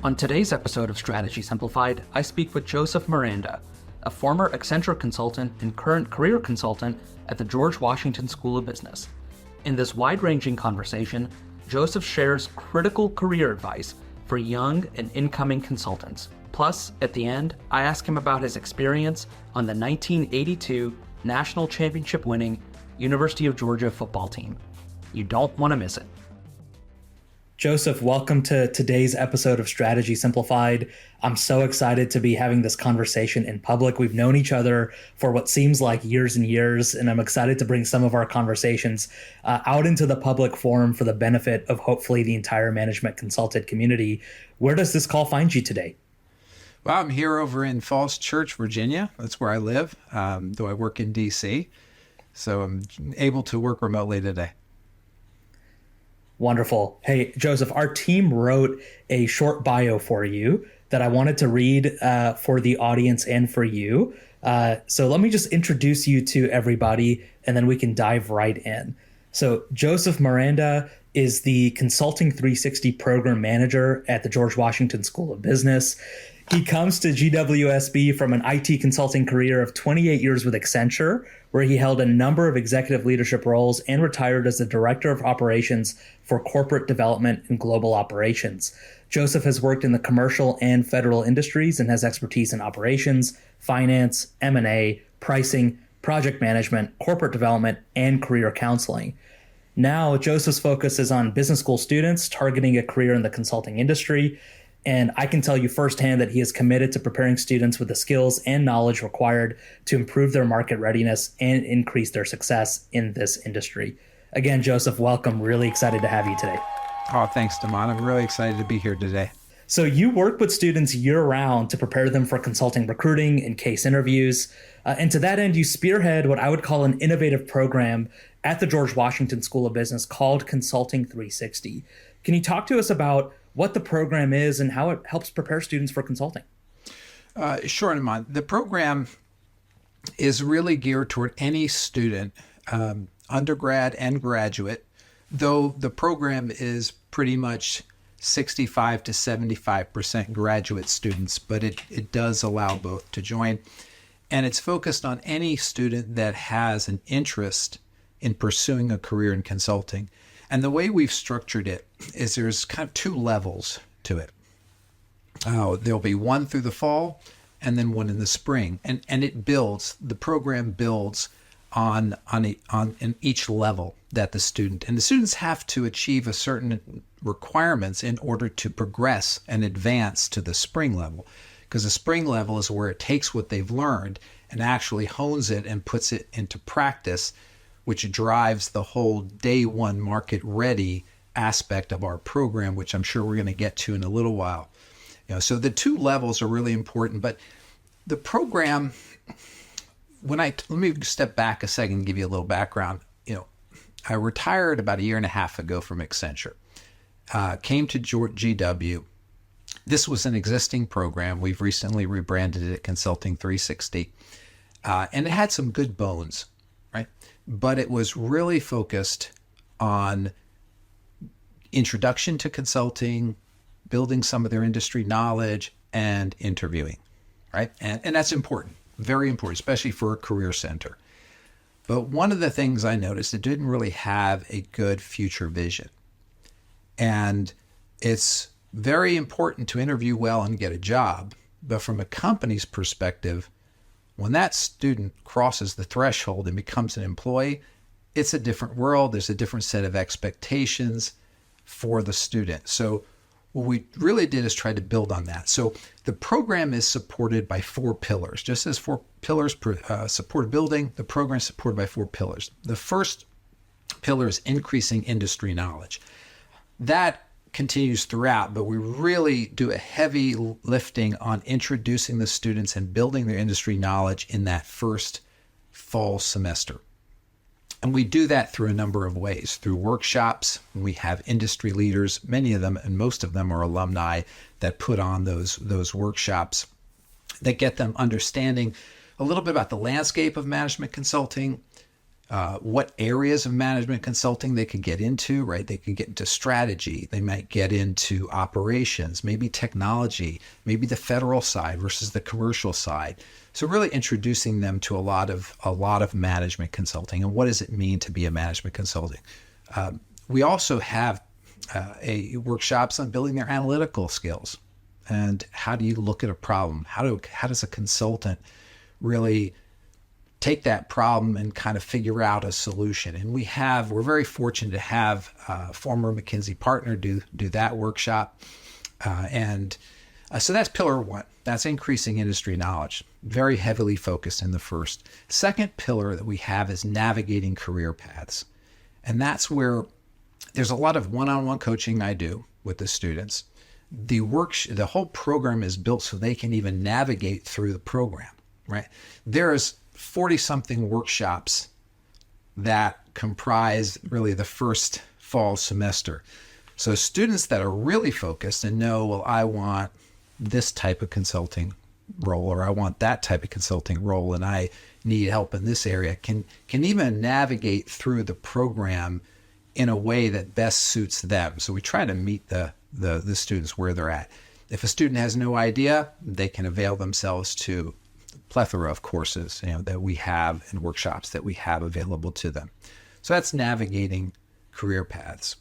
On today's episode of Strategy Simplified, I speak with Joseph Miranda, a former Accenture consultant and current career consultant at the George Washington School of Business. In this wide-ranging conversation, Joseph shares critical career advice for young and incoming consultants. Plus, at the end, I ask him about his experience on the 1982 national championship-winning University of Georgia football team. You don't want to miss it. Joseph, welcome to today's episode of Strategy Simplified. I'm so excited to be having this conversation in public. We've known each other for what seems like years and years, and I'm excited to bring some of our conversations out into the public forum for the benefit of hopefully the entire management consultant community. Where does this call find you today? Well, I'm here over in Falls Church, Virginia. That's where I live, though I work in D.C., so I'm able to work remotely today. Wonderful. Hey, Joseph, our team wrote a short bio for you that I wanted to read for the audience and for you. So let me just introduce you to everybody, and then we can dive right in. So Joseph Miranda is the Consulting 360 Program Manager at the George Washington School of Business. He comes to GWSB from an IT consulting career of 28 years with Accenture, where he held a number of executive leadership roles and retired as the Director of Operations for Corporate Development and Global Operations. Joseph has worked in the commercial and federal industries and has expertise in operations, finance, M&A, pricing, project management, corporate development, and career counseling. Now, Joseph's focus is on business school students targeting a career in the consulting industry. And I can tell you firsthand that he is committed to preparing students with the skills and knowledge required to improve their market readiness and increase their success in this industry. Again, Joseph, welcome. Really excited to have you today. Oh, thanks, Damon. I'm really excited to be here today. So you work with students year-round to prepare them for consulting recruiting and case interviews. And to that end, you spearhead what I would call an innovative program at the George Washington School of Business called Consulting 360. Can you talk to us about what the program is and how it helps prepare students for consulting? Sure, Damon. The program is really geared toward any student, undergrad and graduate, though the program is pretty much 65 to 75% graduate students, but it does allow both to join. And it's focused on any student that has an interest in pursuing a career in consulting. And the way we've structured it is there's kind of two levels to it. There'll be one through the fall and then one in the spring. And it builds, the program builds on in each level that the students have to achieve a certain requirements in order to progress and advance to the spring level. Because the spring level is where it takes what they've learned and actually hones it and puts it into practice, which drives the whole day one market ready aspect of our program, which I'm sure we're going to get to in a little while. So the two levels are really important, but the program, let me step back a second and give you a little background. I retired about a year and a half ago from Accenture, came to GW. This was an existing program. We've recently rebranded it Consulting 360, and it had some good bones, right? But it was really focused on introduction to consulting, building some of their industry knowledge, and interviewing, right? And that's important, very important, especially for a career center. But one of the things I noticed, it didn't really have a good future vision. And it's very important to interview well and get a job. But from a company's perspective, when that student crosses the threshold and becomes an employee, it's a different world. There's a different set of expectations for the student. So what we really did is try to build on that. So the program is supported by 4 pillars. Just as 4 pillars support building, the program is supported by 4 pillars. The first pillar is increasing industry knowledge. That continues throughout, but we really do a heavy lifting on introducing the students and building their industry knowledge in that first fall semester. And we do that through a number of ways. Through workshops, we have industry leaders, many of them and most of them are alumni that put on those workshops that get them understanding a little bit about the landscape of management consulting, what areas of management consulting they could get into, right? They could get into strategy. They might get into operations, maybe technology, maybe the federal side versus the commercial side. So really introducing them to a lot of management consulting and what does it mean to be a management consulting. We also have workshops on building their analytical skills and how do you look at a problem? How does a consultant really take that problem and kind of figure out a solution? And we're very fortunate to have a former McKinsey partner do that workshop. So that's pillar one. That's increasing industry knowledge, very heavily focused in the first. Second pillar that we have is navigating career paths. And that's where there's a lot of one-on-one coaching I do with the students. The whole program is built so they can even navigate through the program, right? There's 40-something workshops that comprise really the first fall semester. So students that are really focused and know, well, I want this type of consulting role, or I want that type of consulting role, and I need help in this area, can even navigate through the program in a way that best suits them. So we try to meet the students where they're at. If a student has no idea, they can avail themselves to a plethora of courses, that we have and workshops that we have available to them. So that's navigating career paths.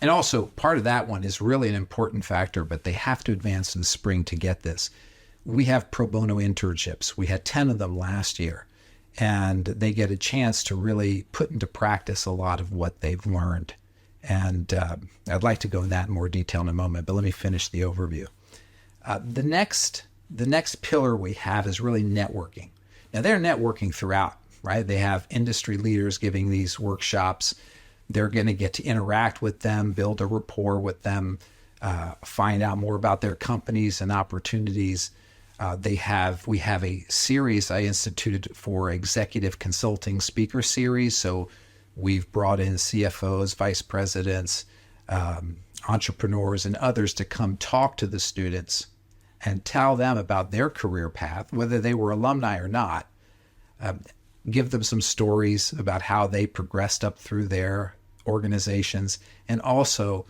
And also part of that one is really an important factor, but they have to advance in the spring to get this. We have pro bono internships. We had 10 of them last year, and they get a chance to really put into practice a lot of what they've learned. And I'd like to go in that in more detail in a moment, but let me finish the overview. The next pillar we have is really networking. Now they're networking throughout, right? They have industry leaders giving these workshops. They're going to get to interact with them, build a rapport with them, find out more about their companies and opportunities. We have a series I instituted for executive consulting speaker series. So we've brought in CFOs, vice presidents, entrepreneurs, and others to come talk to the students and tell them about their career path, whether they were alumni or not. Give them some stories about how they progressed up through their organizations, and also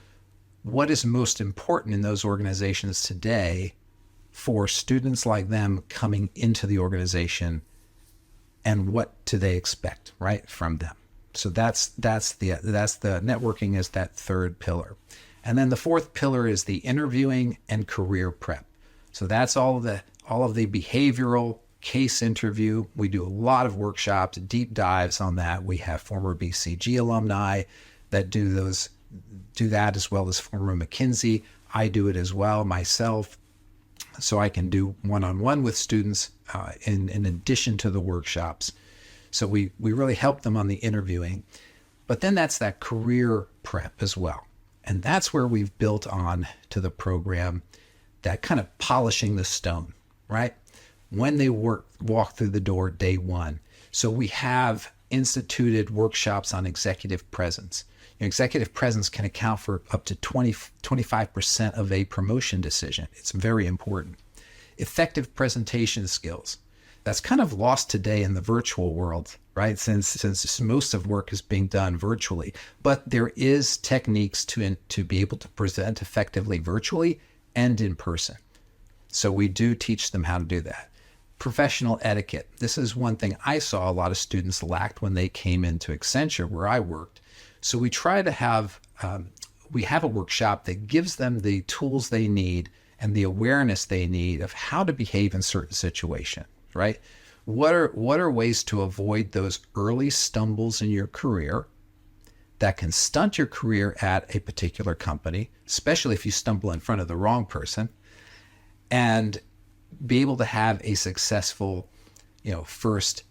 what is most important in those organizations today for students like them coming into the organization, and what do they expect, right, from them. So that's the networking is that third pillar. And then the fourth pillar is the interviewing and career prep. So that's all of the behavioral case interview. We do a lot of workshops, deep dives on that. We have former BCG alumni that do that, as well as former McKinsey. I do it as well myself. So I can do one-on-one with students in addition to the workshops. So we really help them on the interviewing. But then that's that career prep as well. And that's where we've built on to the program, that kind of polishing the stone, right? When they walk through the door day one. So we have instituted workshops on executive presence. Executive presence can account for up to 25% of a promotion decision. It's very important. Effective presentation skills. That's kind of lost today in the virtual world, right? Since most of work is being done virtually. But there is techniques to be able to present effectively virtually and in person. So we do teach them how to do that. Professional etiquette. This is one thing I saw a lot of students lacked when they came into Accenture, where I worked. So we try to have, we have a workshop that gives them the tools they need and the awareness they need of how to behave in certain situations, right? What are ways to avoid those early stumbles in your career that can stunt your career at a particular company, especially if you stumble in front of the wrong person, and be able to have a successful, first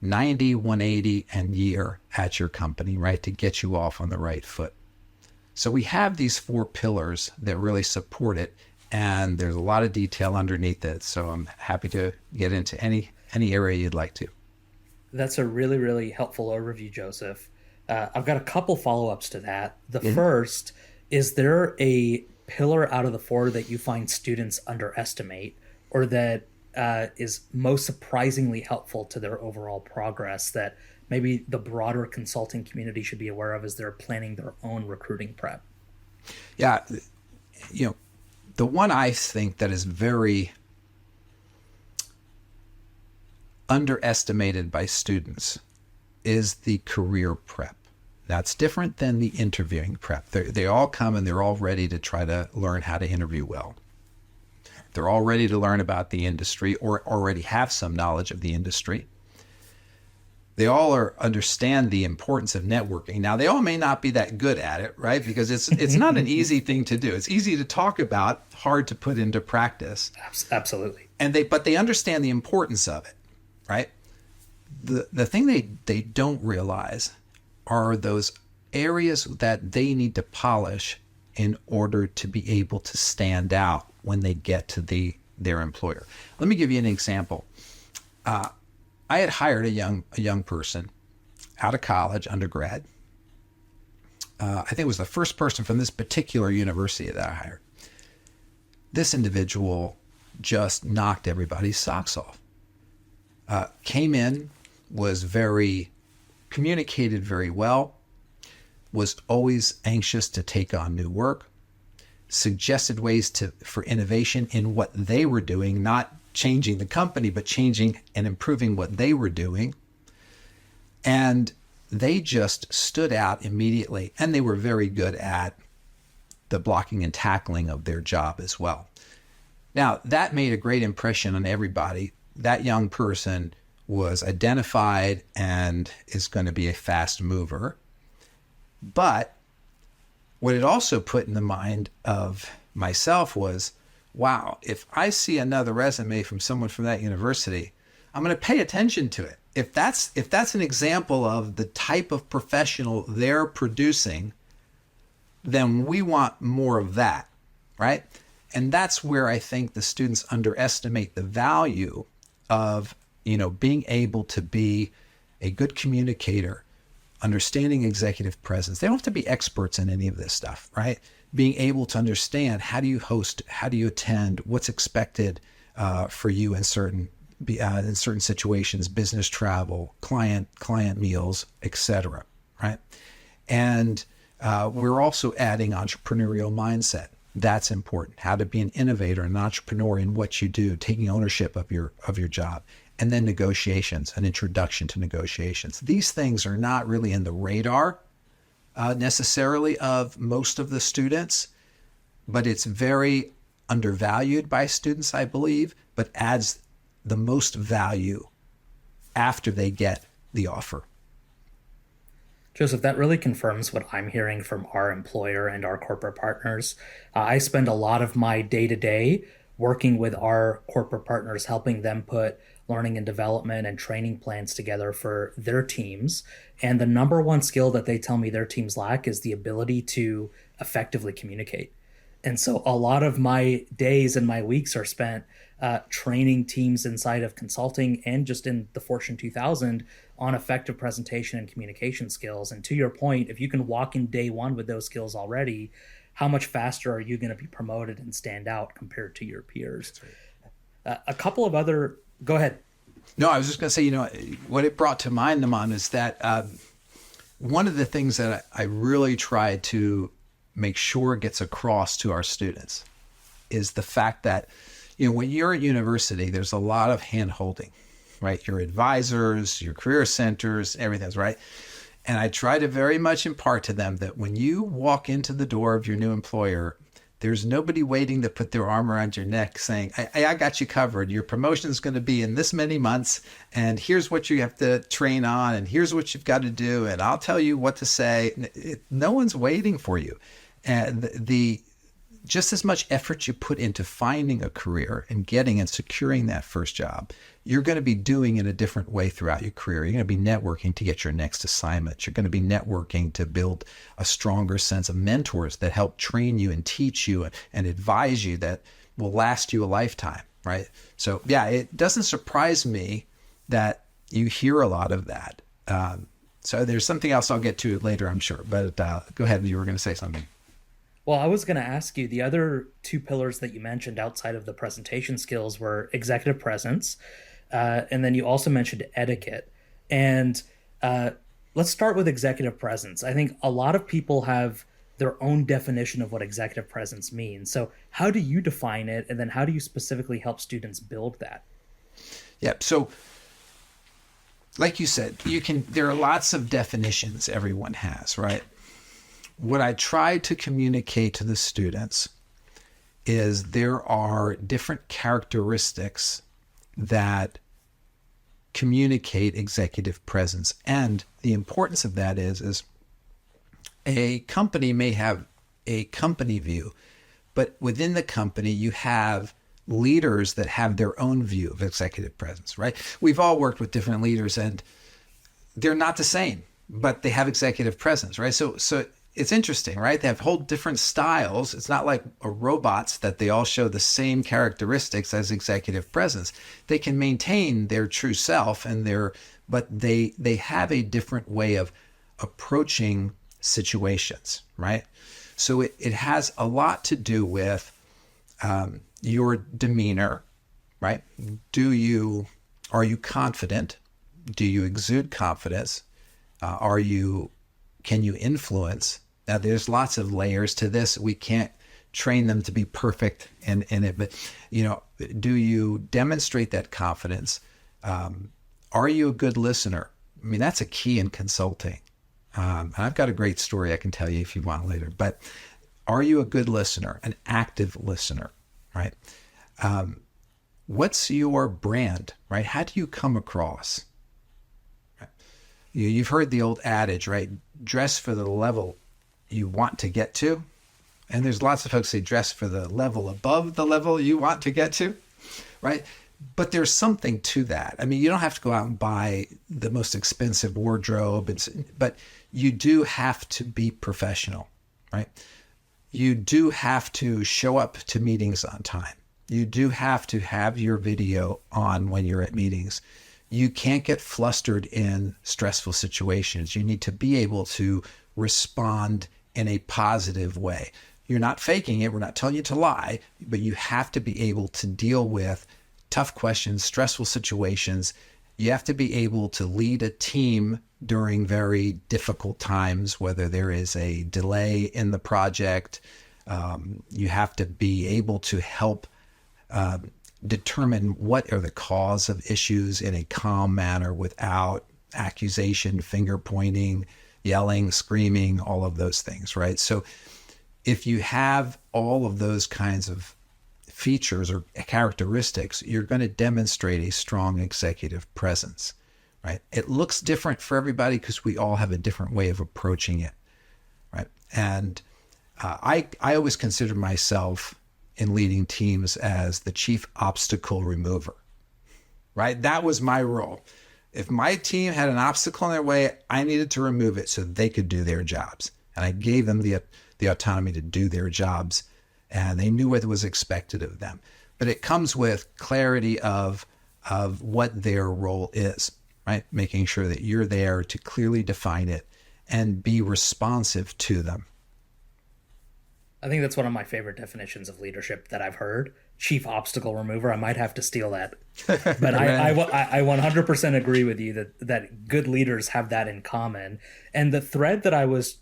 90, 180 and year at your company, right? To get you off on the right foot. So we have these 4 pillars that really support it. And there's a lot of detail underneath it. So I'm happy to get into any area you'd like to. That's a really, really helpful overview, Joseph. I've got a couple follow-ups to that. The first, is there a pillar out of the 4 that you find students underestimate, or that is most surprisingly helpful to their overall progress, that maybe the broader consulting community should be aware of as they're planning their own recruiting prep? Yeah, the one I think that is very underestimated by students is the career prep. That's different than the interviewing prep. They all come and they're all ready to try to learn how to interview well. They're all ready to learn about the industry or already have some knowledge of the industry. They all understand the importance of networking. Now, they all may not be that good at it, right? Because it's not an easy thing to do. It's easy to talk about, hard to put into practice. Absolutely. But they understand the importance of it, right? The thing they don't realize are those areas that they need to polish in order to be able to stand out when they get to their employer. Let me give you an example. I had hired a young person out of college, undergrad. I think it was the first person from this particular university that I hired. This individual just knocked everybody's socks off. Came in, was communicated very well, was always anxious to take on new work, suggested ways for innovation in what they were doing, not changing the company, but changing and improving what they were doing. And they just stood out immediately. And they were very good at the blocking and tackling of their job as well. Now, that made a great impression on everybody. That young person was identified and is going to be a fast mover. But what it also put in the mind of myself was, wow, if I see another resume from someone from that university, I'm going to pay attention to it. If that's an example of the type of professional they're producing, then we want more of that, right? And that's where I think the students underestimate the value of, being able to be a good communicator, understanding executive presence. They don't have to be experts in any of this stuff, right? Being able to understand how do you host, how do you attend, what's expected for you in certain situations, business travel, client meals, etc. Right? And we're also adding entrepreneurial mindset. That's important. How to be an innovator, an entrepreneur in what you do, taking ownership of your job, and then negotiations, an introduction to negotiations. These things are not really in the radar necessarily of most of the students, but it's very undervalued by students, I believe, but adds the most value after they get the offer. Joseph, that really confirms what I'm hearing from our employer and our corporate partners. I spend a lot of my day-to-day working with our corporate partners, helping them put learning and development and training plans together for their teams. And the number one skill that they tell me their teams lack is the ability to effectively communicate. And so a lot of my days and my weeks are spent training teams inside of consulting and just in the Fortune 2000 on effective presentation and communication skills. And to your point, if you can walk in day one with those skills already, how much faster are you going to be promoted and stand out compared to your peers? Right. A couple of other, go ahead. No, I was just going to say, what it brought to mind, Naman, is that one of the things that I really try to make sure gets across to our students is the fact that, when you're at university, there's a lot of hand-holding, right? Your advisors, your career centers, everything's right. And I try to very much impart to them that when you walk into the door of your new employer, there's nobody waiting to put their arm around your neck saying, I got you covered. Your promotion is going to be in this many months, and here's what you have to train on, and here's what you've got to do, and I'll tell you what to say. No one's waiting for you. And just as much effort you put into finding a career and getting and securing that first job, you're going to be doing in a different way throughout your career. You're going to be networking to get your next assignment. You're going to be networking to build a stronger sense of mentors that help train you and teach you and advise you that will last you a lifetime, right? So yeah, it doesn't surprise me that you hear a lot of that. So there's something else I'll get to later, I'm sure, but go ahead. You were going to say something. Well, I was going to ask you, the other two pillars that you mentioned outside of the presentation skills were executive presence, and then you also mentioned etiquette. And Let's start with executive presence. I think a lot of people have their own definition of what executive presence means. So, how do you define it? And then, how do you specifically help students build that? Yeah. So, like you said, there are lots of definitions everyone has, right? What I try to communicate to the students is there are different characteristics that communicate executive presence. And the importance of that is a company may have a company view, but within the company, you have leaders that have their own view of executive presence, right? We've all worked with different leaders and they're not the same, but they have executive presence, right? So it's interesting, right? They have whole different styles. It's not like robots that they all show the same characteristics as executive presence. They can maintain their true self but they have a different way of approaching situations, right? So it has a lot to do with your demeanor, right? Are you confident? Do you exude confidence? Can you influence? Now, there's lots of layers to this. We can't train them to be perfect in it, but do you demonstrate that confidence? Are you a good listener? I mean, that's a key in consulting. I've got a great story I can tell you if you want later, but are you a good listener, an active listener, right? What's your brand, right? How do you come across? You've heard the old adage, right? Dress for the level you want to get to. And there's lots of folks say dress for the level above the level you want to get to, right? But there's something to that. I mean, you don't have to go out and buy the most expensive wardrobe, but you do have to be professional, right? You do have to show up to meetings on time. You do have to have your video on when you're at meetings. You can't get flustered in stressful situations. You need to be able to respond in a positive way. You're not faking it. We're not telling you to lie, but you have to be able to deal with tough questions, stressful situations. You have to be able to lead a team during very difficult times, whether there is a delay in the project. You have to be able to help determine what are the cause of issues in a calm manner without accusation, finger pointing, yelling, screaming, all of those things, right? So if you have all of those kinds of features or characteristics, you're going to demonstrate a strong executive presence, right? It looks different for everybody because we all have a different way of approaching it, right? And I always consider myself in leading teams as the chief obstacle remover, right? That was my role. If my team had an obstacle in their way, I needed to remove it so they could do their jobs. And I gave them the autonomy to do their jobs, and they knew what was expected of them. But it comes with clarity of what their role is, right? Making sure that you're there to clearly define it and be responsive to them. I think that's one of my favorite definitions of leadership that I've heard. Chief obstacle remover. I might have to steal that. But I 100% agree with you that good leaders have that in common. And the thread that I was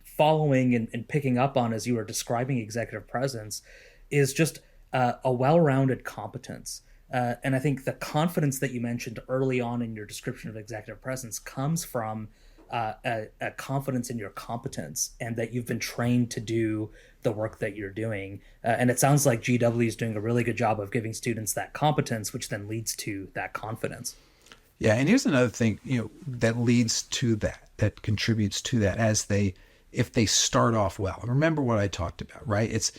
following and picking up on as you were describing executive presence is just a well-rounded competence. And I think the confidence that you mentioned early on in your description of executive presence comes from a confidence in your competence and that you've been trained to do the work that you're doing. And it sounds like GW is doing a really good job of giving students that competence, which then leads to that confidence. Yeah. And here's another thing, that leads to that contributes to that if they start off well. Remember what I talked about, right? It's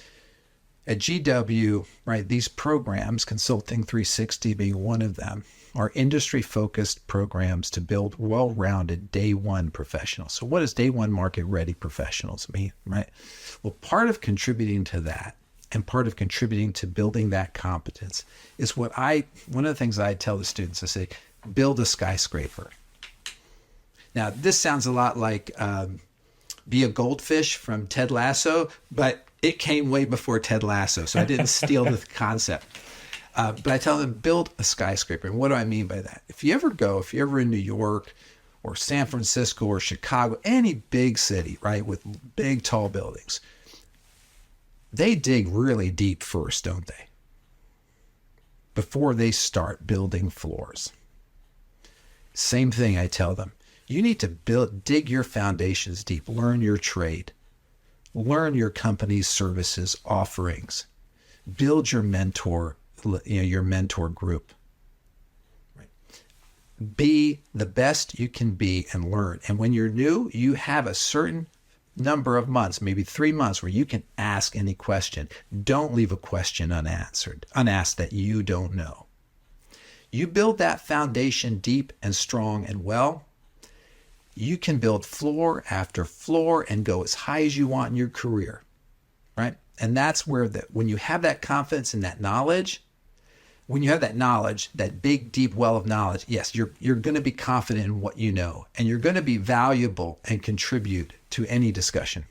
at GW, right? These programs, Consulting 360 being one of them, are industry-focused programs to build well-rounded day one professionals. So what does day one market-ready professionals mean, right? Well, part of contributing to that and part of contributing to building that competence is one of the things I tell the students, I say, build a skyscraper. Now, this sounds a lot like Be a Goldfish from Ted Lasso, but it came way before Ted Lasso, so I didn't steal the concept. But I tell them, build a skyscraper. And what do I mean by that? If you're ever in New York or San Francisco or Chicago, any big city, right, with big tall buildings, they dig really deep first, don't they? Before they start building floors. Same thing I tell them. You need to dig your foundations deep, learn your trade, learn your company's services offerings, build your mentor group. Right? Be the best you can be and learn. And when you're new, you have a certain number of months, maybe 3 months, where you can ask any question. Don't leave a question unasked that you don't know. You build that foundation deep and strong and well, you can build floor after floor and go as high as you want in your career, right? And that's where when you have that confidence and that knowledge, when you have that knowledge, that big, deep well of knowledge, yes, you're going to be confident in what you know, and you're going to be valuable and contribute to any discussion.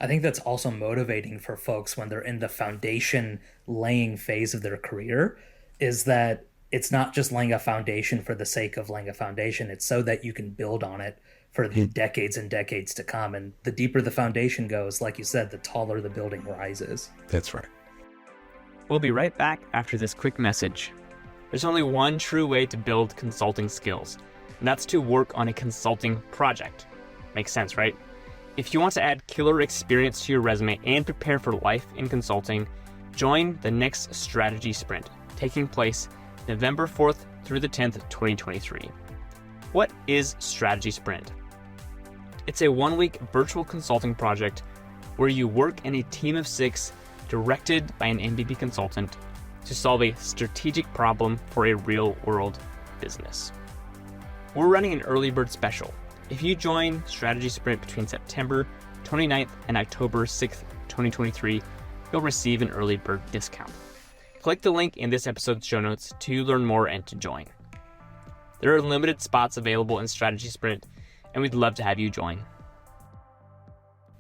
I think that's also motivating for folks when they're in the foundation laying phase of their career, is that it's not just laying a foundation for the sake of laying a foundation. It's so that you can build on it for decades and decades to come. And the deeper the foundation goes, like you said, the taller the building rises. That's right. We'll be right back after this quick message. There's only one true way to build consulting skills, and that's to work on a consulting project. Makes sense, right? If you want to add killer experience to your resume and prepare for life in consulting, join the next strategy sprint, taking place November 4th through the 10th, 2023. What is Strategy Sprint? It's a 1-week virtual consulting project where you work in a team of 6 directed by an MBB consultant to solve a strategic problem for a real-world business. We're running an early bird special. If you join Strategy Sprint between September 29th and October 6th, 2023, you'll receive an early bird discount. Click the link in this episode's show notes to learn more and to join. There are limited spots available in Strategy Sprint, and we'd love to have you join.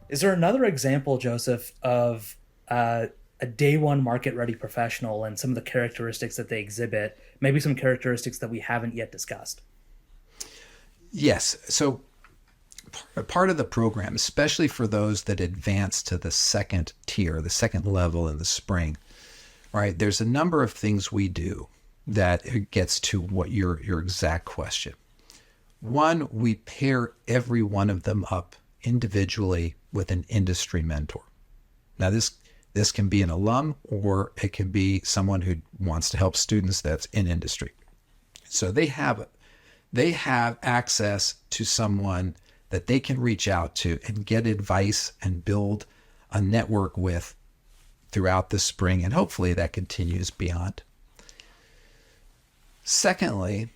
Is there another example, Joseph, of a day one market ready professional and some of the characteristics that they exhibit, maybe some characteristics that we haven't yet discussed? Yes. So part of the program, especially for those that advance to the second tier, the second level in the spring, right? There's a number of things we do that gets to what your exact question. One, we pair every one of them up individually with an industry mentor. Now, this can be an alum, or it can be someone who wants to help students that's in industry. So they have access to someone that they can reach out to and get advice and build a network with throughout the spring, and hopefully that continues beyond. Secondly,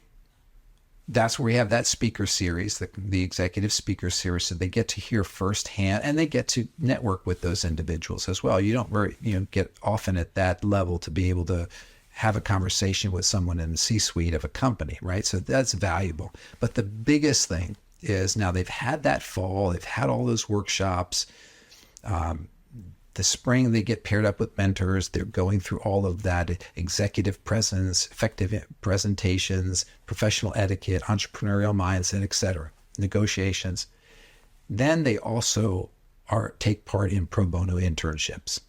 that's where we have that speaker series, the executive speaker series, so they get to hear firsthand and they get to network with those individuals as well. You don't get often at that level to be able to have a conversation with someone in the C-suite of a company, right? So that's valuable. But the biggest thing is now they've had that fall, they've had all those workshops. The spring, they get paired up with mentors. They're going through all of that executive presence, effective presentations, professional etiquette, entrepreneurial mindset, etc., negotiations. Then they also take part in pro bono internships.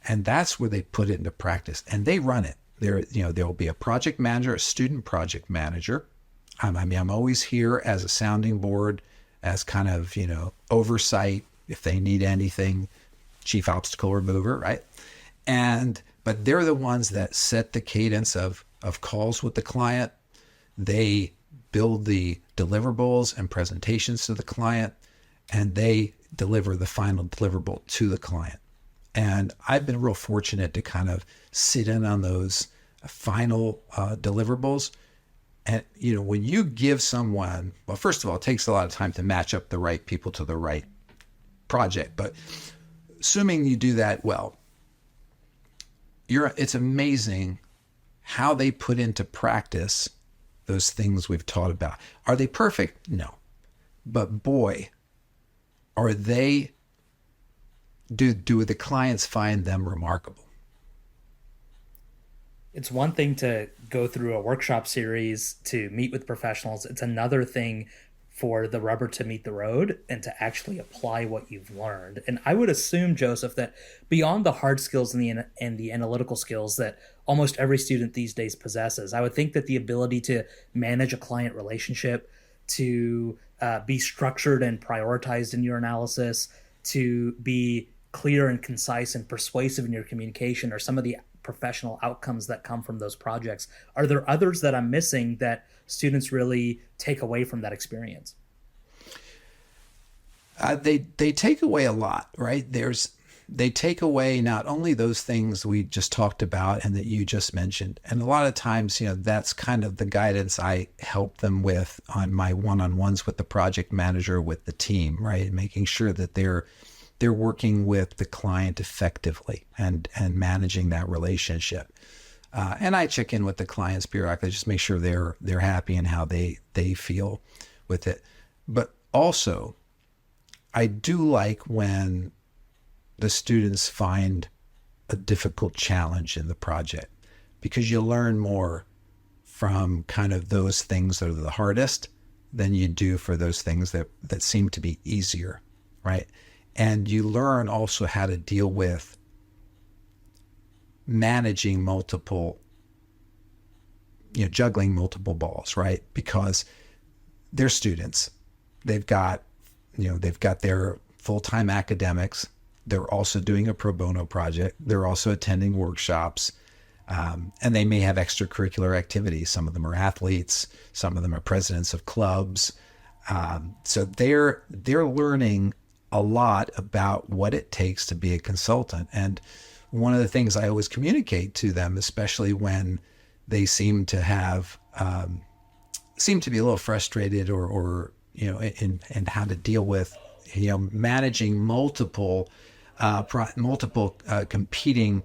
And that's where they put it into practice, and they run it. There'll be a project manager, a student project manager. I'm always here as a sounding board, as kind of, oversight if they need anything, chief obstacle remover, right? But they're the ones that set the cadence of calls with the client. They build the deliverables and presentations to the client, and they deliver the final deliverable to the client. And I've been real fortunate to kind of sit in on those final deliverables. And, when you give someone, well, first of all, it takes a lot of time to match up the right people to the right project. But assuming you do that well, it's amazing how they put into practice those things we've taught about. Are they perfect? No. But boy, are they, do the clients find them remarkable? It's one thing to go through a workshop series to meet with professionals. It's another thing for the rubber to meet the road and to actually apply what you've learned. And I would assume, Joseph, that beyond the hard skills and the analytical skills that almost every student these days possesses, I would think that the ability to manage a client relationship, to be structured and prioritized in your analysis, to be clear and concise and persuasive in your communication are some of the professional outcomes that come from those projects. Are there others that I'm missing that students really take away from that experience? They take away a lot, right? They take away not only those things we just talked about and that you just mentioned, and a lot of times, that's kind of the guidance I help them with on my one-on-ones with the project manager, with the team, right? Making sure that they're working with the client effectively and managing that relationship. And I check in with the clients periodically, just make sure they're happy and how they feel with it. But also, I do like when the students find a difficult challenge in the project, because you learn more from kind of those things that are the hardest than you do for those things that seem to be easier, right? And you learn also how to deal with managing multiple, juggling multiple balls, right? Because they're students. They've got their full-time academics. They're also doing a pro bono project. They're also attending workshops. And they may have extracurricular activities. Some of them are athletes. Some of them are presidents of clubs. So they're learning a lot about what it takes to be a consultant. And one of the things I always communicate to them, especially when they seem to be a little frustrated or in how to deal with, managing multiple competing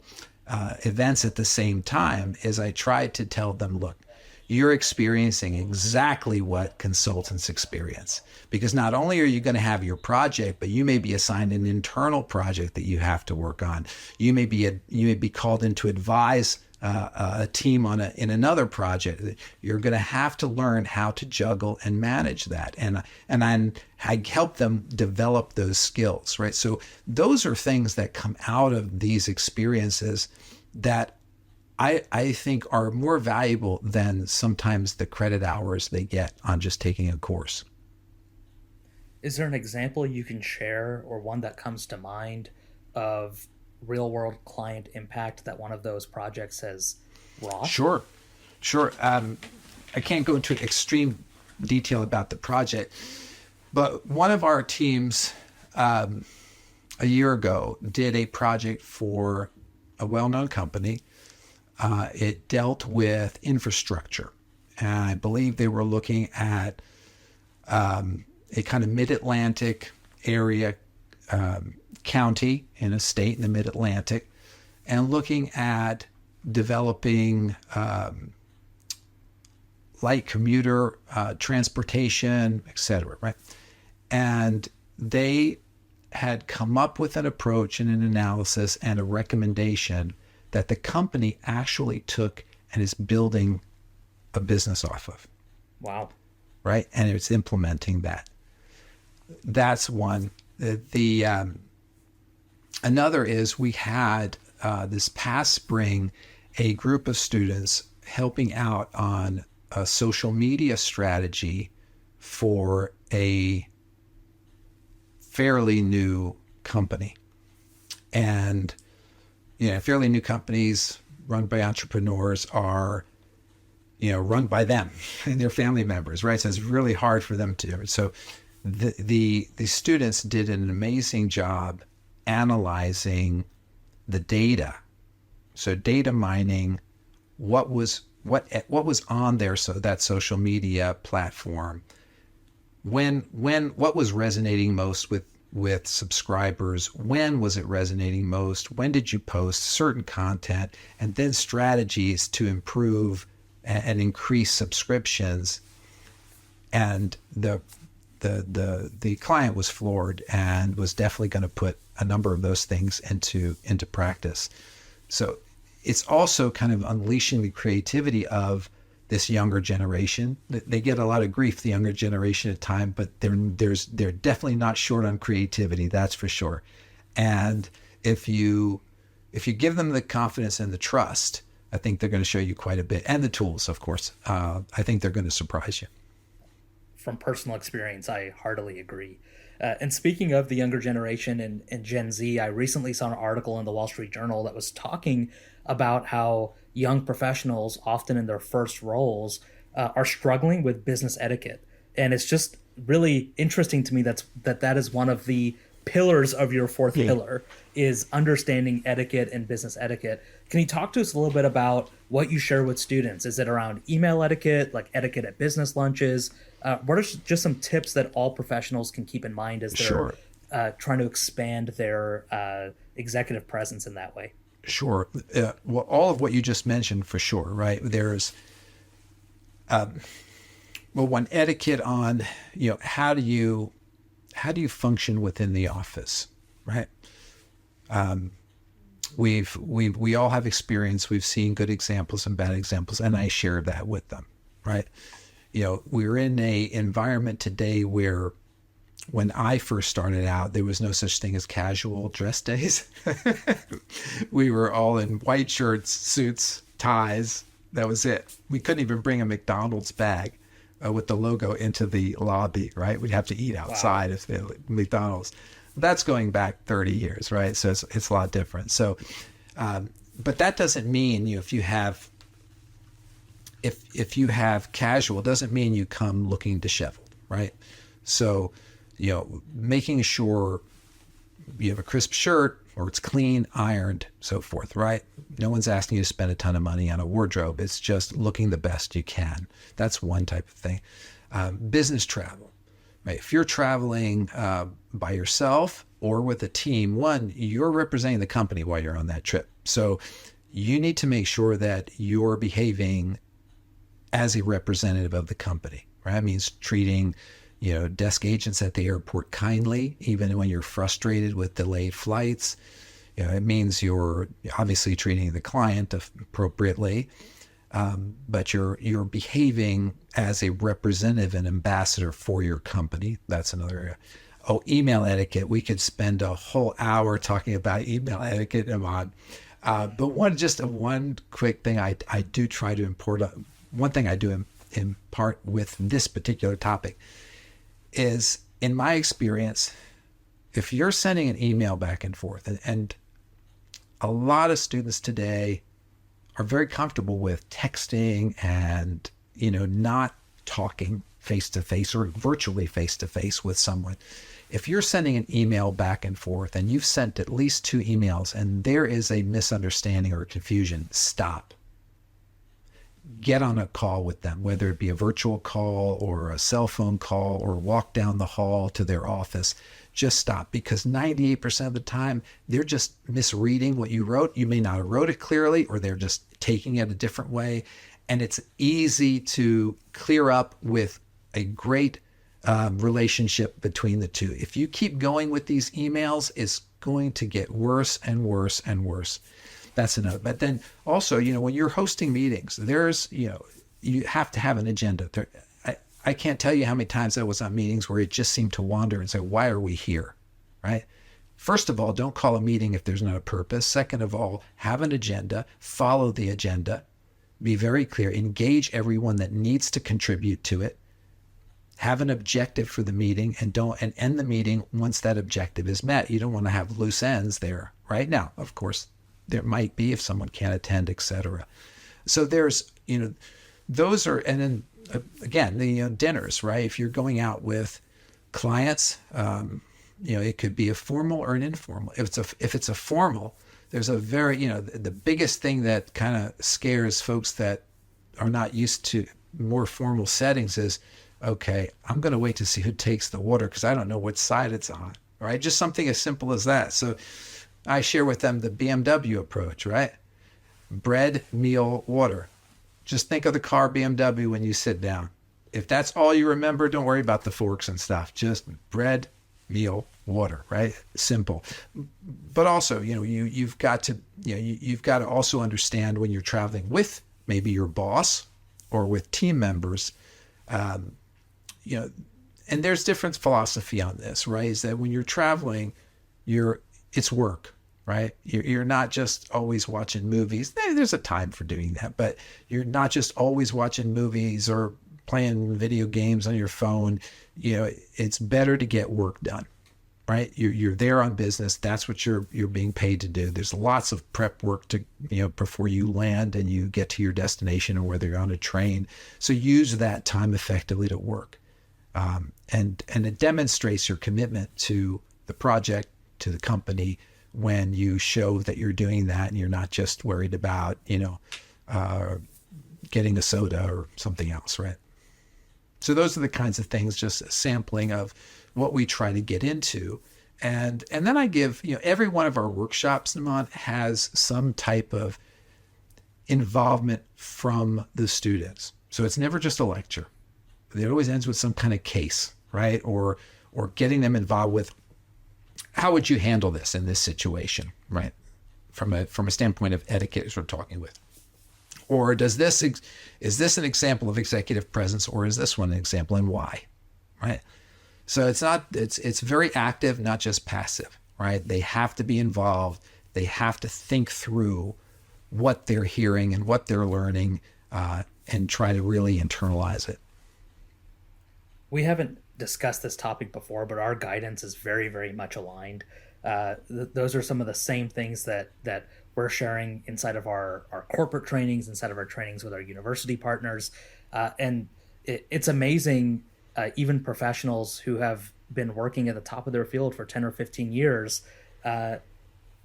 events at the same time, is I try to tell them, look, you're experiencing exactly what consultants experience, because not only are you going to have your project, but you may be assigned an internal project that you have to work on. You may be called in to advise a team in another project. You're going to have to learn how to juggle and manage that. And I help them develop those skills, right? So those are things that come out of these experiences that I think are more valuable than sometimes the credit hours they get on just taking a course. Is there an example you can share, or one that comes to mind, of real world client impact that one of those projects has wrought? Sure. I can't go into extreme detail about the project, but one of our teams a year ago did a project for a well-known company. It dealt with infrastructure, and I believe they were looking at a kind of mid-Atlantic area county in a state in the mid-Atlantic, and looking at developing light commuter transportation, et cetera, right? And they had come up with an approach and an analysis and a recommendation that the company actually took and is building a business off of. Wow. Right? And it's implementing that. That's one. Another is we had this past spring a group of students helping out on a social media strategy for a fairly new company. And fairly new companies run by entrepreneurs are, run by them and their family members, right? So it's really hard for them to do it. So the students did an amazing job analyzing the data. So data mining what was on there, so that social media platform, what was resonating most with subscribers, when was it resonating most, when did you post certain content, and then strategies to improve and increase subscriptions. And the client was floored and was definitely going to put a number of those things into practice. So it's also kind of unleashing the creativity of this younger generation. They get a lot of grief, the younger generation at time, but they're definitely not short on creativity, that's for sure. And if you give them the confidence and the trust, I think they're going to show you quite a bit, and the tools, of course. I think they're going to surprise you. From personal experience, I heartily agree. And speaking of the younger generation and Gen Z, I recently saw an article in the Wall Street Journal that was talking about how young professionals, often in their first roles, are struggling with business etiquette. And it's just really interesting to me that is one of the pillars of your fourth pillar, is understanding etiquette and business etiquette. Can you talk to us a little bit about what you share with students? Is it around email etiquette, like etiquette at business lunches? What are just some tips that all professionals can keep in mind as they're trying to expand their executive presence in that way? Sure. Well, all of what you just mentioned, for sure, right? There's, one, etiquette on, how do you function within the office, right? We all have experience. We've seen good examples and bad examples, and I share that with them, right? We're in a environment today where, when I first started out, there was no such thing as casual dress days. We were all in white shirts, suits, ties. That was it. We couldn't even bring a McDonald's bag with the logo into the lobby, right? We'd have to eat outside if the McDonald's. That's going back 30 years, right? So it's a lot different. So, but that doesn't mean if you have casual, doesn't mean you come looking disheveled, right? So, making sure you have a crisp shirt, or it's clean, ironed, so forth, right? No one's asking you to spend a ton of money on a wardrobe. It's just looking the best you can. That's one type of thing. Business travel, right? If you're traveling by yourself or with a team, one, you're representing the company while you're on that trip. So you need to make sure that you're behaving as a representative of the company, right? That means treating desk agents at the airport kindly, even when you're frustrated with delayed flights. It means you're obviously treating the client appropriately, but you're behaving as a representative and ambassador for your company. That's another area. Oh, email etiquette. We could spend a whole hour talking about email etiquette, Ahmad. But one quick thing I do try to import. One thing I do impart with this particular topic is, in my experience, if you're sending an email back and forth, and a lot of students today are very comfortable with texting and, not talking face-to-face or virtually face-to-face with someone. If you're sending an email back and forth and you've sent at least 2 emails and there is a misunderstanding or confusion, stop. Get on a call with them, whether it be a virtual call or a cell phone call, or walk down the hall to their office. Just stop, because 98% of the time they're just misreading what you wrote. You may not have wrote it clearly, or they're just taking it a different way. And it's easy to clear up with a great relationship between the two. If you keep going with these emails, it's going to get worse and worse and worse. That's another. But then also, when you're hosting meetings, there's, you have to have an agenda. I can't tell you how many times I was on meetings where it just seemed to wander and say, why are we here? Right? First of all, don't call a meeting if there's not a purpose. Second of all, have an agenda, follow the agenda, be very clear, engage everyone that needs to contribute to it, have an objective for the meeting, and end the meeting once that objective is met. You don't want to have loose ends there. Right now, of course, there might be if someone can't attend, etc. So there's, those are, and then again, the dinners, right? If you're going out with clients, it could be a formal or an informal. If it's a formal, there's a very, the biggest thing that kind of scares folks that are not used to more formal settings is, okay, I'm going to wait to see who takes the water because I don't know what side it's on, right? Just something as simple as that. So I share with them the BMW approach, right? Bread, meal, water. Just think of the car BMW when you sit down. If that's all you remember, don't worry about the forks and stuff. Just bread, meal, water, right? Simple. But also, you've got to, you've got to also understand when you're traveling with maybe your boss or with team members, and there's different philosophy on this, right? Is that when you're traveling, it's work, right? You're not just always watching movies. There's a time for doing that, but you're not just always watching movies or playing video games on your phone. It's better to get work done, right? You're there on business. That's what you're being paid to do. There's lots of prep work to, before you land and you get to your destination, or whether you're on a train. So use that time effectively to work. And it demonstrates your commitment to the project, to the company, when you show that you're doing that and you're not just worried about, getting a soda or something else, right? So those are the kinds of things, just a sampling of what we try to get into. And then I give, every one of our workshops, Naman, has some type of involvement from the students. So it's never just a lecture. It always ends with some kind of case, right? Or getting them involved with, how would you handle this in this situation, right? From a standpoint of etiquette, as we're talking with. Or is this an example of executive presence, or is this one an example, and why, right? So it's very active, not just passive, right? They have to be involved. They have to think through what they're hearing and what they're learning, and try to really internalize it. We haven't discussed this topic before, but our guidance is very, very much aligned. Those are some of the same things that we're sharing inside of our corporate trainings, inside of our trainings with our university partners. And it's amazing, even professionals who have been working at the top of their field for 10 or 15 years,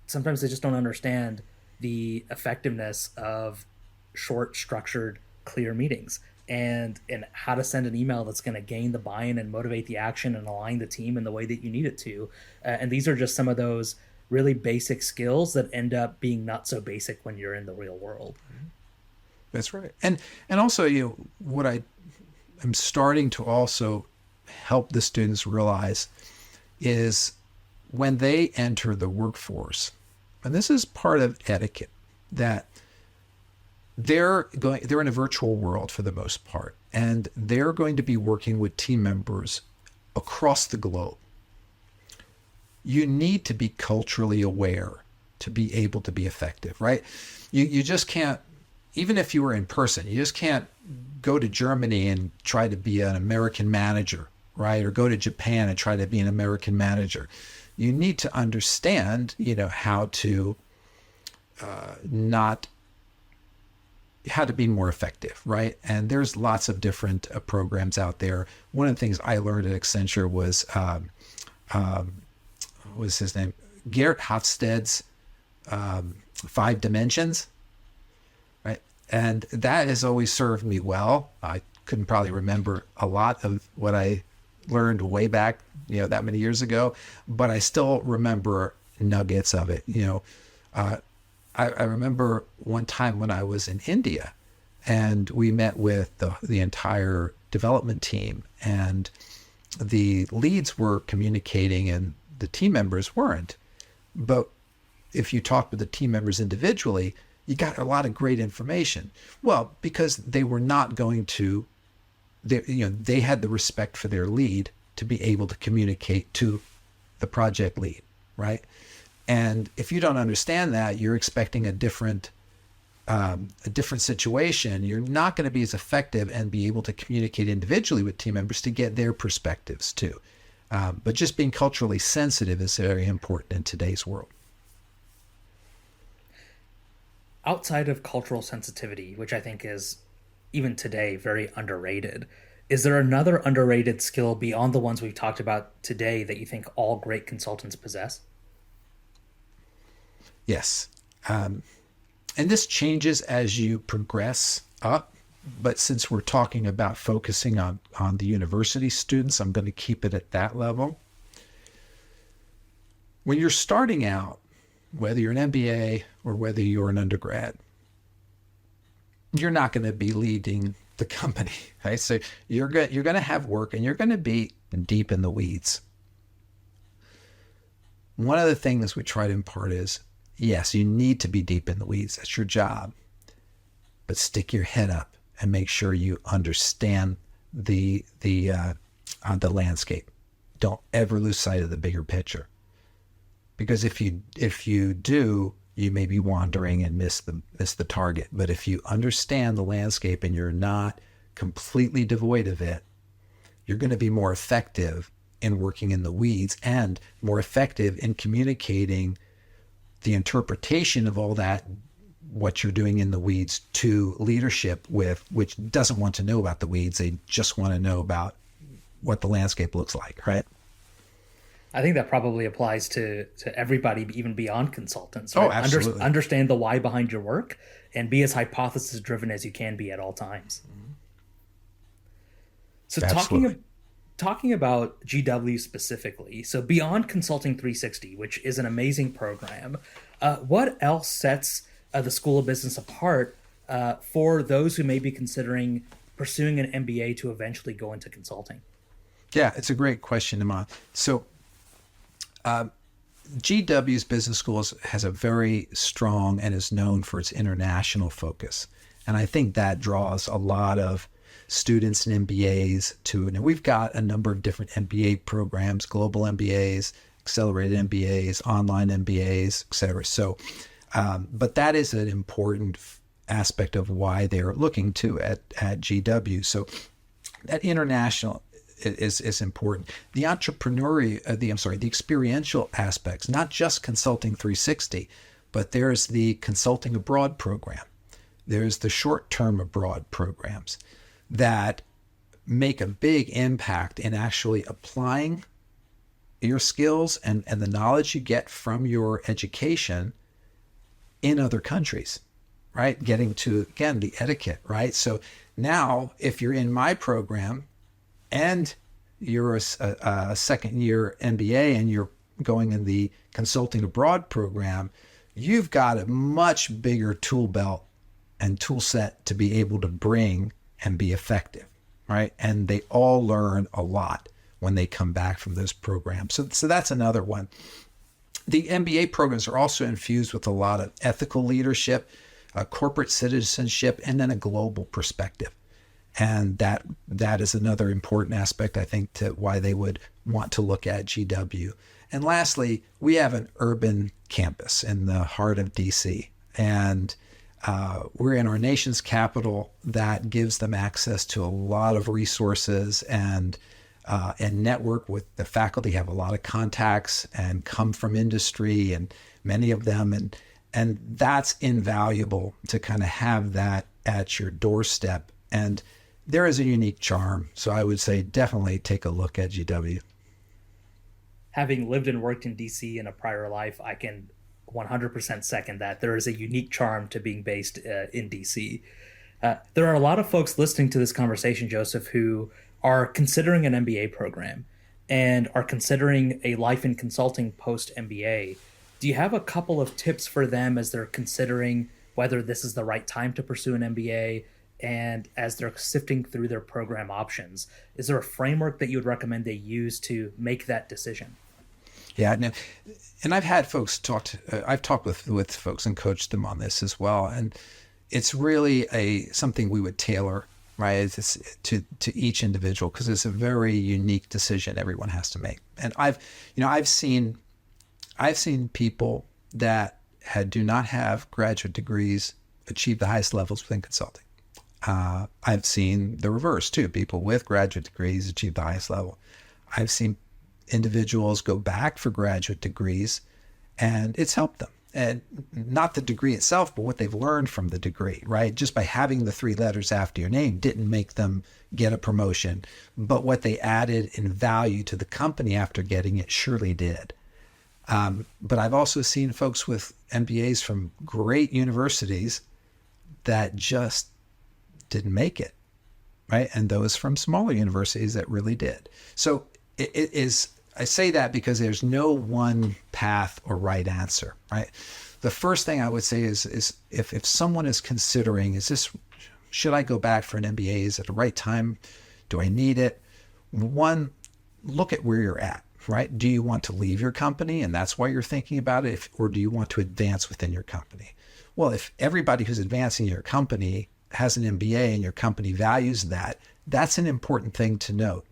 sometimes they just don't understand the effectiveness of short, structured, clear meetings, and how to send an email that's going to gain the buy-in and motivate the action and align the team in the way that you need it to. And these are just some of those really basic skills that end up being not so basic when you're in the real world. That's right. And also, what I'm starting to also help the students realize is when they enter the workforce, and this is part of etiquette, that they're in a virtual world for the most part, and they're going to be working with team members across the globe. You need to be culturally aware to be able to be effective, right? You just can't, even if you were in person, you just can't go to Germany and try to be an American manager, right? Or go to Japan and try to be an American manager. You need to understand, how to how to be more effective, right? And there's lots of different programs out there. One of the things I learned at Accenture was, what was his name? Gert Hofstede's 5 Dimensions, right? And that has always served me well. I couldn't probably remember a lot of what I learned way back, that many years ago, but I still remember nuggets of it. I remember one time when I was in India, and we met with the entire development team, and the leads were communicating and the team members weren't. But if you talk with the team members individually, you got a lot of great information. Well, because they were not going to, they had the respect for their lead to be able to communicate to the project lead, right? And if you don't understand that, you're expecting a different situation. You're not going to be as effective and be able to communicate individually with team members to get their perspectives too. But just being culturally sensitive is very important in today's world. Outside of cultural sensitivity, which I think is even today very underrated, is there another underrated skill beyond the ones we've talked about today that you think all great consultants possess? Yes. And this changes as you progress up, but since we're talking about focusing on the university students, I'm going to keep it at that level. When you're starting out, whether you're an MBA or whether you're an undergrad, you're not going to be leading the company, right? So you're going to have work and you're going to be deep in the weeds. one of the things we try to impart is, yes, you need to be deep in the weeds. That's your job. But stick your head up and make sure you understand the landscape. Don't ever lose sight of the bigger picture. Because if you do, you may be wandering and miss the target. But if you understand the landscape and you're not completely devoid of it, you're going to be more effective in working in the weeds and more effective in communicating the interpretation of all that, what you're doing in the weeds, to leadership which doesn't want to know about the weeds. They just want to know about what the landscape looks like, right? I think that probably applies to everybody, even beyond consultants. Right? Oh, absolutely. Understand the why behind your work and be as hypothesis driven as you can be at all times. So talking about GW specifically, so beyond Consulting 360, which is an amazing program, what else sets the School of Business apart for those who may be considering pursuing an MBA to eventually go into consulting? Yeah, it's a great question, Iman. So GW's Business Schools has a very strong and is known for its international focus. And I think that draws a lot of students and MBAs to it. And we've got a number of different MBA programs, global MBAs, accelerated MBAs, online MBAs, et cetera. So, but that is an important aspect of why they're looking to at GW. So that international is important. The the experiential aspects, not just Consulting 360, but there's the Consulting Abroad program. There's the short-term abroad programs that make a big impact in actually applying your skills and the knowledge you get from your education in other countries, right? Getting to, again, the etiquette, right? So now if you're in my program and you're a second year MBA and you're going in the Consulting Abroad program, you've got a much bigger tool belt and tool set to be able to bring and be effective, right? And they all learn a lot when they come back from those programs. So that's another one. The MBA programs are also infused with a lot of ethical leadership, corporate citizenship, and then a global perspective. And that is another important aspect, I think, to why they would want to look at GW. And lastly, we have an urban campus in the heart of DC. And we're in our nation's capital. That gives them access to a lot of resources and network with the faculty, have a lot of contacts and come from industry, and many of them. And that's invaluable to kind of have that at your doorstep. And there is a unique charm. So I would say definitely take a look at GW. Having lived and worked in DC in a prior life, I can 100% second that. There is a unique charm to being based in DC. There are a lot of folks listening to this conversation, Joseph, who are considering an MBA program and are considering a life in consulting post MBA. Do you have a couple of tips for them as they're considering whether this is the right time to pursue an MBA and as they're sifting through their program options? Is there a framework that you would recommend they use to make that decision? Yeah, no, and I've had folks I've talked with folks and coached them on this as well. And it's really something we would tailor, right? It's to each individual, because it's a very unique decision everyone has to make. And I've seen people that do not have graduate degrees achieve the highest levels within consulting. I've seen the reverse too. People with graduate degrees achieve the highest level. I've seen individuals go back for graduate degrees and it's helped them. And not the degree itself, but what they've learned from the degree, right? Just by having the 3 letters after your name didn't make them get a promotion, but what they added in value to the company after getting it surely did. But I've also seen folks with MBAs from great universities that just didn't make it, right? And those from smaller universities that really did. So it is, I say that because there's no one path or right answer, right? The first thing I would say is if someone is considering, should I go back for an MBA? Is it the right time? Do I need it? One, look at where you're at, right? Do you want to leave your company and that's why you're thinking about it? Or do you want to advance within your company? Well, if everybody who's advancing your company has an MBA and your company values that, that's an important thing to note.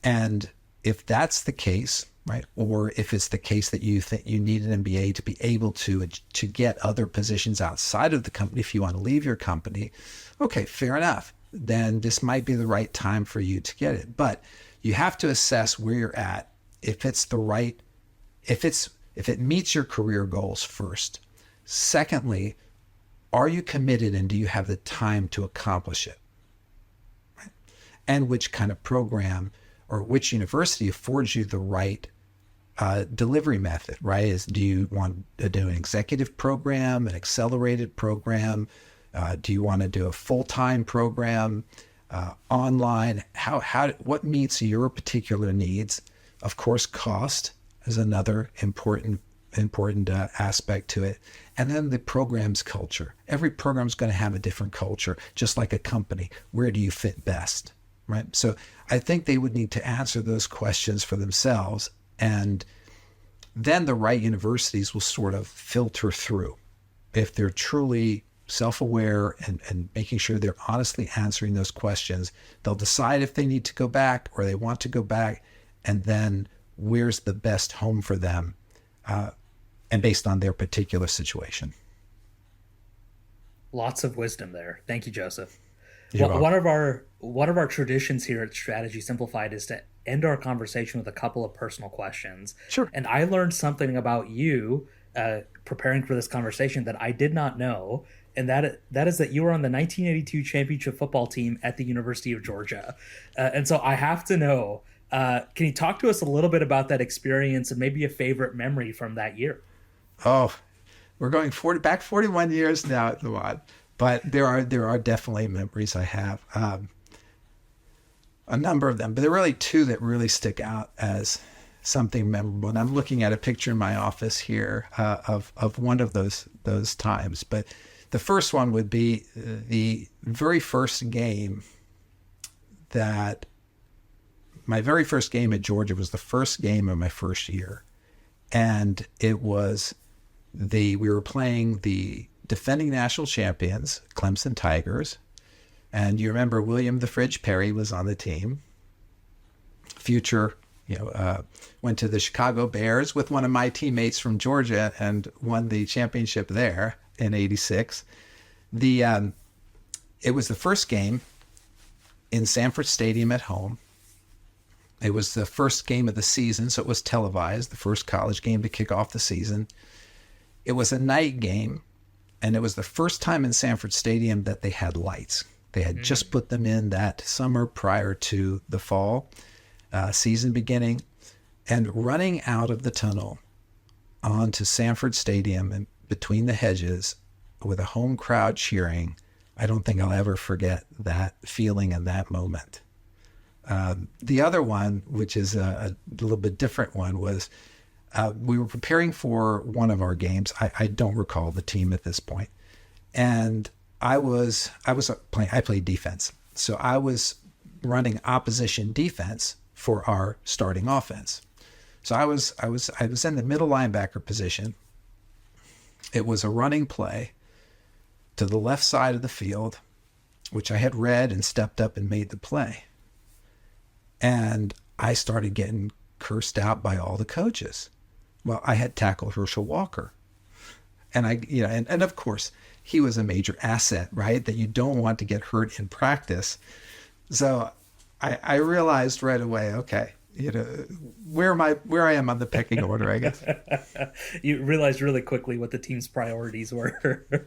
And if that's the case, right, or if it's the case that you think you need an MBA to be able to get other positions outside of the company, if you want to leave your company, okay, fair enough. Then this might be the right time for you to get it. But you have to assess where you're at, if it's the right, if it meets your career goals first. Secondly, are you committed and do you have the time to accomplish it? Right? And which kind of program or which university affords you the right delivery method, right? Do you want to do an executive program, an accelerated program? Do you want to do a full-time program, online? What meets your particular needs? Of course, cost is another important aspect to it. And then the program's culture. Every program is going to have a different culture, just like a company. Where do you fit best, right? So I think they would need to answer those questions for themselves. And then the right universities will sort of filter through. If they're truly self-aware and making sure they're honestly answering those questions, they'll decide if they need to go back or they want to go back, and then where's the best home for them, and based on their particular situation. Lots of wisdom there. Thank you, Joseph. You're One of our traditions here at Strategy Simplified is to end our conversation with a couple of personal questions. Sure. And I learned something about you preparing for this conversation that I did not know, and that is that you were on the 1982 championship football team at the University of Georgia. And so I have to know, can you talk to us a little bit about that experience and maybe a favorite memory from that year? Oh, we're going back 41 years now at the WAD, but there are definitely memories I have, a number of them, but there are really two that really stick out as something memorable. And I'm looking at a picture in my office here of one of those times. But the first one would be the very first game my very first game at Georgia was the first game of my first year. And it was we were playing the defending national champions, Clemson Tigers. And you remember William the Fridge Perry was on the team. Future, went to the Chicago Bears with one of my teammates from Georgia and won the championship there in '86. It was the first game in Sanford Stadium at home. It was the first game of the season, so it was televised, the first college game to kick off the season. It was a night game, and it was the first time in Sanford Stadium that they had lights. They had just put them in that summer prior to the fall season beginning, and running out of the tunnel onto Sanford Stadium and between the hedges with a home crowd cheering. I don't think I'll ever forget that feeling and that moment. The other one, which is a little bit different one, was we were preparing for one of our games. I don't recall the team at this point. And I played defense. So I was running opposition defense for our starting offense. So I was in the middle linebacker position. It was a running play to the left side of the field, which I had read and stepped up and made the play. And I started getting cursed out by all the coaches. Well, I had tackled Herschel Walker. And and of course, he was a major asset, right? That you don't want to get hurt in practice. So I realized right away, okay, where I am on the pecking order, I guess. You realized really quickly what the team's priorities were.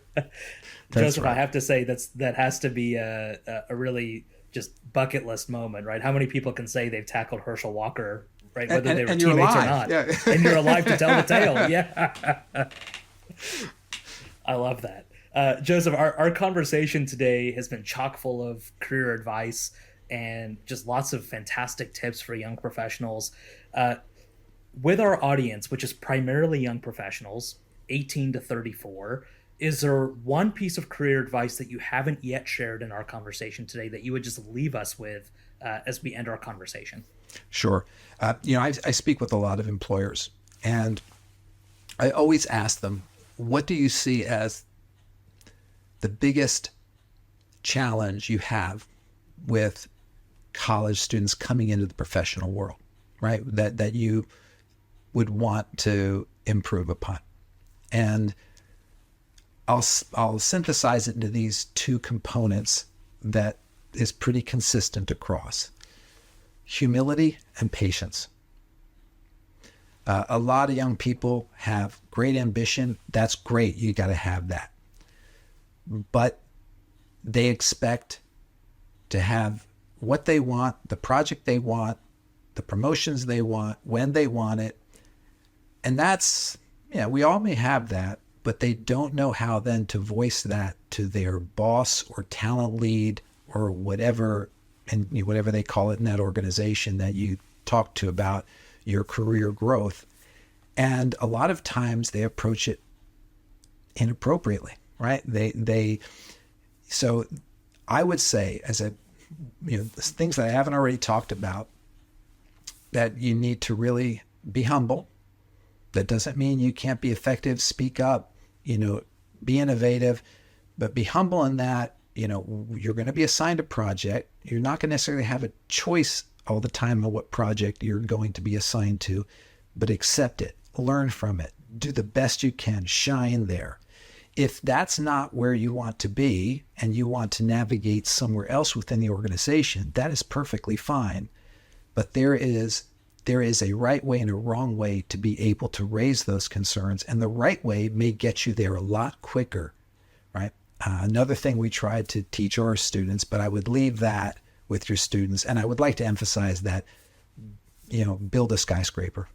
Joseph, right. I have to say that has to be a really just bucket list moment, right? How many people can say they've tackled Herschel Walker, right? Whether they were teammates or not. Yeah. And you're alive to tell the tale. Yeah. I love that. Joseph, our conversation today has been chock full of career advice and just lots of fantastic tips for young professionals. With our audience, which is primarily young professionals, 18 to 34, is there one piece of career advice that you haven't yet shared in our conversation today that you would just leave us with as we end our conversation? Sure. I speak with a lot of employers, and I always ask them, what do you see as the biggest challenge you have with college students coming into the professional world, right? That you would want to improve upon. And I'll synthesize it into these two components that is pretty consistent across: humility and patience. A lot of young people have great ambition. That's great. You got to have that. But they expect to have what they want, the project they want, the promotions they want, when they want it. And that's, we all may have that, but they don't know how then to voice that to their boss or talent lead or whatever, and whatever they call it in that organization that you talk to about your career growth. And a lot of times they approach it inappropriately, right? So I would say, as things that I haven't already talked about, that you need to really be humble. That doesn't mean you can't be effective. Speak up, be innovative, but be humble in that, you're going to be assigned a project. You're not going to necessarily have a choice all the time on what project you're going to be assigned to, but accept it, learn from it, do the best you can, shine there. If that's not where you want to be and you want to navigate somewhere else within the organization, that is perfectly fine. But there is a right way and a wrong way to be able to raise those concerns. And the right way may get you there a lot quicker, right? Another thing we try to teach our students, but I would leave that with your students. And I would like to emphasize that, build a skyscraper.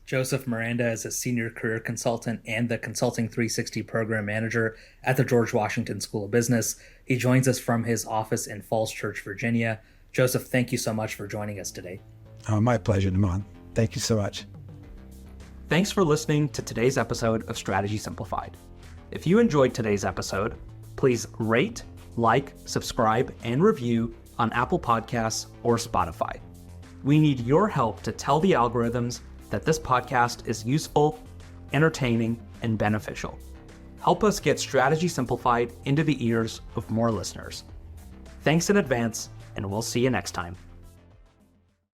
Joseph Miranda is a senior career consultant and the Consulting 360 program manager at the George Washington School of Business. He joins us from his office in Falls Church, Virginia. Joseph, thank you so much for joining us today. Oh, my pleasure, Naman. Thank you so much. Thanks for listening to today's episode of Strategy Simplified. If you enjoyed today's episode, please rate, like, subscribe, and review on Apple Podcasts or Spotify. We need your help to tell the algorithms that this podcast is useful, entertaining, and beneficial. Help us get Strategy Simplified into the ears of more listeners. Thanks in advance, and we'll see you next time.